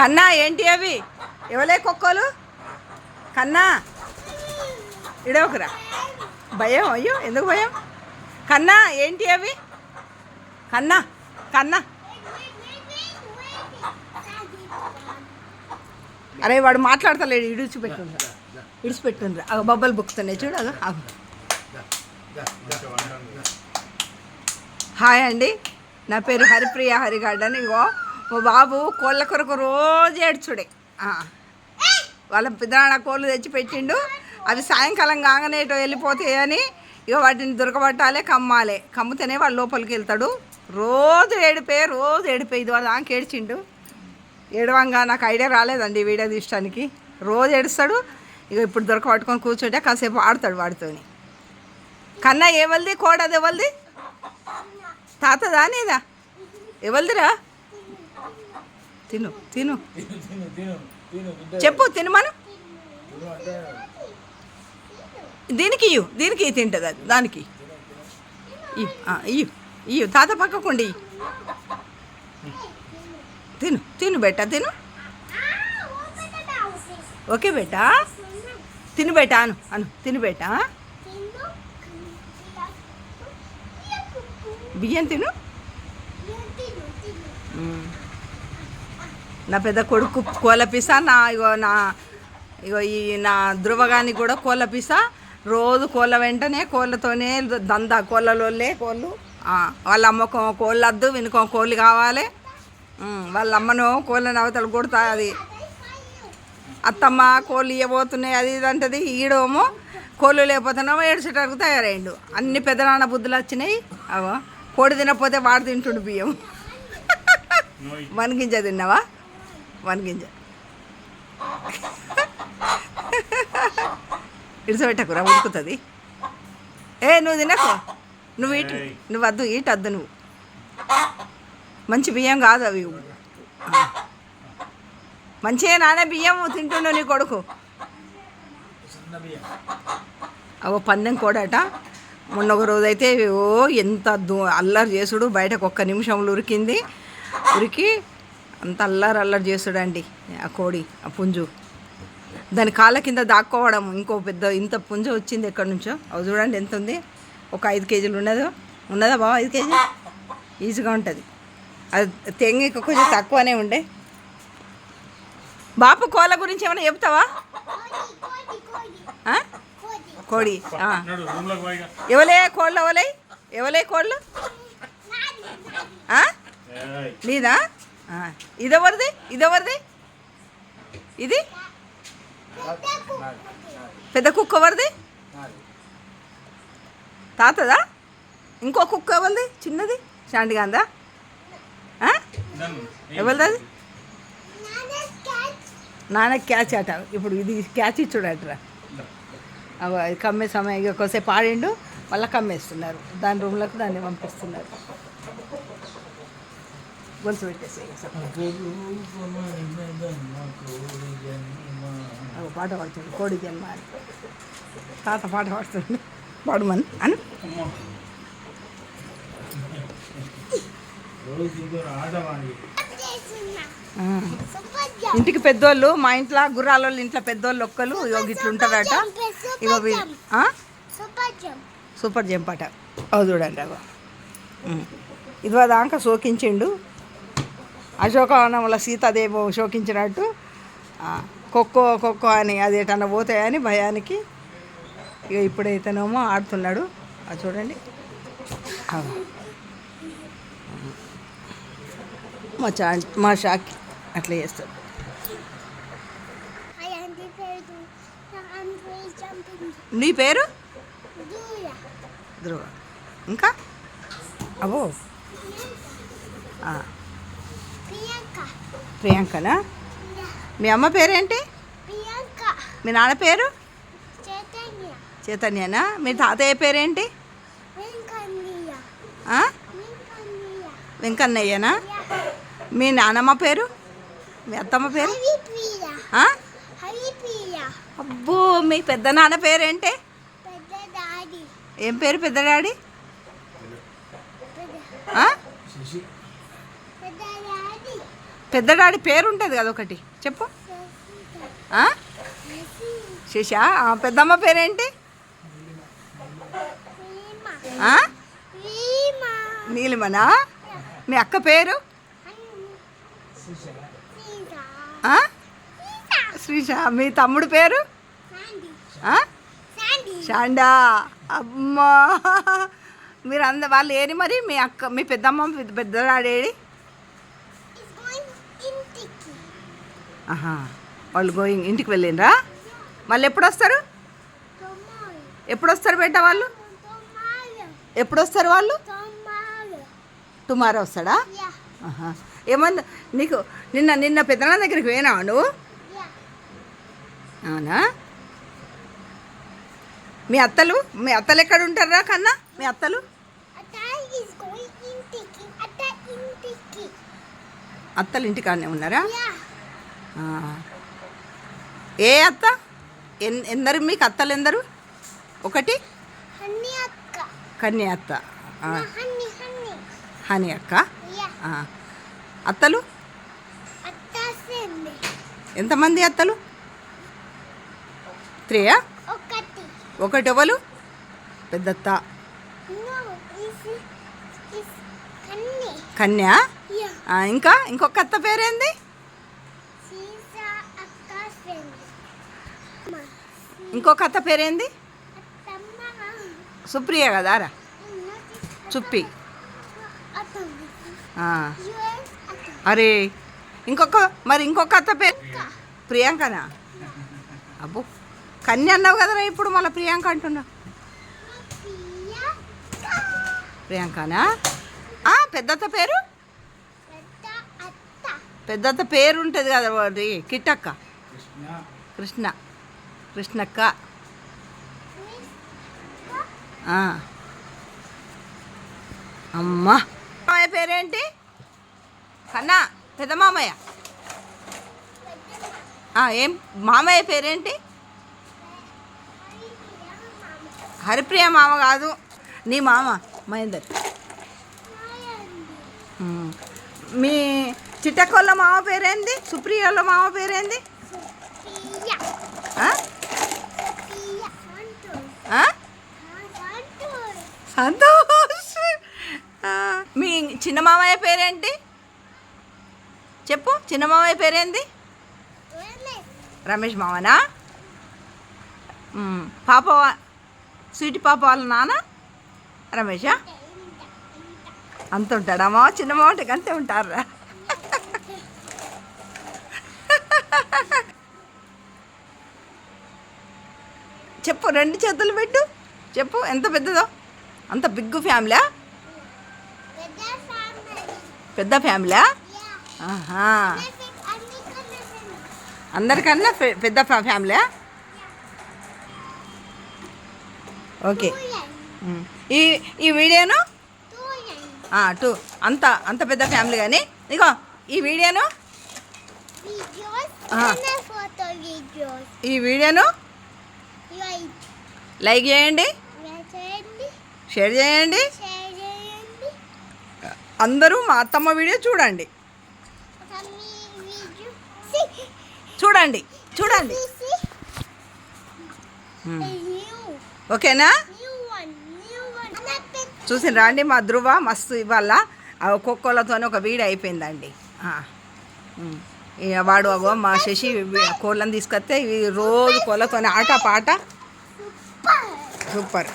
కన్నా ఏంటి అవి ఎవలే కుక్కలు కన్నా ఇడవకురా భయం అయ్యో ఎందుకు భయం కన్నా ఏంటి అవి కన్నా కన్నా అరే వాడు మాట్లాడతలేడు ఇడిచిపెట్టుండ్రా అగ బొబ్బలు బుక్కుతున్నాయి చూడు అగ అగ హాయ్ అండి నా పేరు హరిప్రియ హరిగార్డన్ ఇగో మా బాబు కోళ్ళ కొరకు రోజు ఏడ్చుడే వాళ్ళ పిదరాణ కోళ్ళు తెచ్చి పెట్టిండు అవి సాయంకాలం కాగానే ఇటు వెళ్ళిపోతాయని ఇక వాటిని దొరకబట్టాలి కమ్మితేనే వాడు లోపలికి వెళ్తాడు రోజు ఏడిపోయి ఇది వాళ్ళ దానికి ఏడ్చిండు ఏడవంగా నాకు ఐడియా రాలేదండి వీడియో తీయడానికి రోజు ఏడుస్తాడు ఇక ఇప్పుడు దొరకబట్టుకొని కూర్చుంటే కాసేపు ఆడతాడు వాడితోని కన్నా ఎవరిది కోడది ఎవరిది తాతదా నీదా ఎవరిదిరా తిను తిను చెప్పు తినమను దీనికి దీనికి తింటుంది అది దానికి ఇయ్యు తాత పక్కకుండి తిను తిను బేటా తిను ఓకే బేటా తిను బేటా అను తిను బేటా బియ్యం తిను నా పెద్ద కొడుకు కోళ్ళ పిసా ఇగో ఈ నా ధృవగానికి కూడా కోళ్ళ పిసా రోజు కోళ్ళ వెంటనే కోళ్ళతోనే దందా కోళ్ళలోళ్ళే కోళ్ళు వాళ్ళ అమ్మకో కోళ్ళు వద్దు వినుకో కోళ్ళు కావాలి వాళ్ళ అమ్మను కోళ్ళని అవతలు కొడతా అది అత్తమ్మ కోళ్ళు ఇవ్వబోతున్నాయి అది ఇది అంటది ఈడోమో కోళ్ళు లేకపోతేనేమో ఏడ్చేటరకు తయారైండు అన్ని పెద్దనాన్న బుద్ధులు వచ్చినాయి అవో కోడి తినకపోతే వాడు తింటుండు బియ్యం వనగింజ తిన్నావా వనగింజ ఇడిచిపెట్టకురా ఉడుకుతుంది నువ్వు తినకు నువ్వు వద్దు ఈటద్దు నువ్వు మంచి బియ్యం కాదు అవి మంచిగా నానే బియ్యం తింటుండు నీ కొడుకు అవో పందెం కోడట మొన్న ఒక రోజు అయితే ఎంత అల్లరి చేసుడు బయటకు ఒక్క నిమిషంలో ఉరికి అంత అల్లరి చేసుడండి ఆ కోడి ఆ పుంజు దాని కాళ్ళ కింద దాక్కోవడం ఇంకో పెద్ద ఇంత పుంజు వచ్చింది ఎక్కడి నుంచో అవి చూడండి ఎంత ఉంది ఒక 5 కేజీలు ఉన్నదా బాబా 5 కేజీ ఈజీగా ఉంటుంది అది తెంగి కొంచెం తక్కువనే ఉండే బాపు కోళ్ళ గురించి ఏమైనా చెప్తావా కోడి ఎవలే కోళ్ళు నీదా ఇదెవరిది ఇది పెద్ద కుక్క ఎవరిది తాతదా ఇంకో కుక్క ఎవరిది చిన్నది శాండిగాందా ఎవరిది అది నాన్న క్యాచ్ అట ఇప్పుడు ఇది క్యాచ్ ఇచ్చుడట్రా అది కమ్మే సమయం ఇక కొద్దిసేపు ఆడిండు మళ్ళీ కమ్మేస్తున్నారు దాని రూమ్లకు దాన్ని పంపిస్తున్నారు గొలుసు పెట్టేసి పాట పాడుతుంది కోడి జన్మ అని తాత పాట పాడుతుంది పాడుమని అని ఇంటికి పెద్దోళ్ళు మా ఇంట్లో గుర్రాల ఇంట్లో పెద్దోళ్ళు ఒక్కరు ఇట్లా ఉంటారట ఇగో సూపర్ జంప్ అట అవి చూడండి అగో ఇదివా దాకా శోకించిండు అశోకవనంలో సీతాదేవి శోకించినట్టు ఖోఖో అని అది ఎటన్నా పోతాయని భయానికి ఇక ఇప్పుడైతేనేమో ఆడుతున్నాడు అది చూడండి మా షాకి అట్లా చేస్తాడు నీ పేరు ధ్రువ ఇంకా అవో ప్రియాంకనా మీ అమ్మ పేరేంటి మీ నాన్న పేరు చైతన్యనా మీ తాతయ్య పేరేంటి వెంకన్నయ్యనా మీ నాన్నమ్మ పేరు మీ అత్తమ్మ పేరు అబ్బో మీ పెద్ద నాన్న పేరేంటి ఏం పేరు పెద్ద డాడీ పెద్ద డాడీ పేరు ఉంటుంది కదా ఒకటి చెప్పు. శిషా. పెద్దమ్మ పేరేంటి? నీలిమనా? మీ అక్క పేరు? శ్రీష. మీ తమ్ముడు పేరు? షాండా. అమ్మా, మీరు వాళ్ళు ఏరి మరి మీ అక్క మీ పెద్దమ్మ పెద్ద డాడేడి? వాళ్ళు గోయింగ్ ఇంటికి వెళ్ళిండ్రా? మళ్ళీ ఎప్పుడు వస్తారు? ఎప్పుడు వస్తారు బేట వాళ్ళు? ఎప్పుడు వస్తారు వాళ్ళు? టుమారో వస్తాడా? ఏమన్నా నీకు నిన్న పెద్దనాన్న దగ్గరికి పోయినావా నువ్వు? అవునా? మీ అత్తలు ఎక్కడ ఉంటారా కన్నా? మీ అత్తలు ఇంటికాడనే ఉన్నారా? ఏ అత్త? ఎందరు మీకు అత్తలు? ఎందరు? ఒకటి కన్య అత్త, హనీ అక్క. అత్తలు ఎంతమంది అత్తలు? 3? ఒకటి ఎవరు? పెద్దత్త కన్య. ఇంకా ఇంకొక అత్త పేరేంది? ఇంకొక అత్త పేరేంది? సుప్రియ కదారా? చుప్పి. అరే ఇంకొక అత్త పేరు ప్రియాంకనా? అబ్బో, కన్య అన్నావు కదరా, ఇప్పుడు మళ్ళీ ప్రియాంక అంటున్నావు. ప్రియాంకనా? పెద్దత్త పేరు? పెద్దత్త పేరు ఉంటుంది కదా వాడి, కిట్టక్క. కృష్ణక్క. అమ్మా, మామయ్య పేరేంటి కన్నా? పెద్ద మామయ్య. ఏం మామయ్య పేరేంటి? హరిప్రియ మామ కాదు, నీ మామ మహేందర్. మీ చిట్టకోళ్ళ మామ పేరేంది? సుప్రియోళ్ళ మామ పేరేంది? సంతోష్. మీ చిన్న మామయ్య పేరేంటి చెప్పు? చిన్న మామయ్య పేరేంది? రమేష్ మామనా? పాప స్వీటి పాప వాళ్ళ నాన్న రమేషా? అంత ఉంటాడా మామ? చిన్న మామ అంతే ఉంటారా? చెప్పు, 2 చేతులు పెట్టు చెప్పు, ఎంత పెద్దదో? అంత బిగ్ ఫ్యామిలీ? పెద్ద ఫ్యామిలీ? అందరికన్నా పెద్ద ఫ్యామిలీ. ఓకే, ఈ వీడియోను అంత పెద్ద ఫ్యామిలీ. కానీ ఇగో ఈ వీడియోను లైక్ చేయండి, షేర్ చేయండి. అందరూ మా అత్తమ్మ వీడియో చూడండి. ఓకేనా? చూసి రండి. మా ధృవ మస్తు ఇవాళ ఒక్కొక్కలతోనే ఒక వీడియో అయిపోయిందండి. వాడు మా శశి కోళ్ళని తీసుకొస్తే ఇవి రోజు కోళ్ళతోనే ఆట పాట. సూపర్.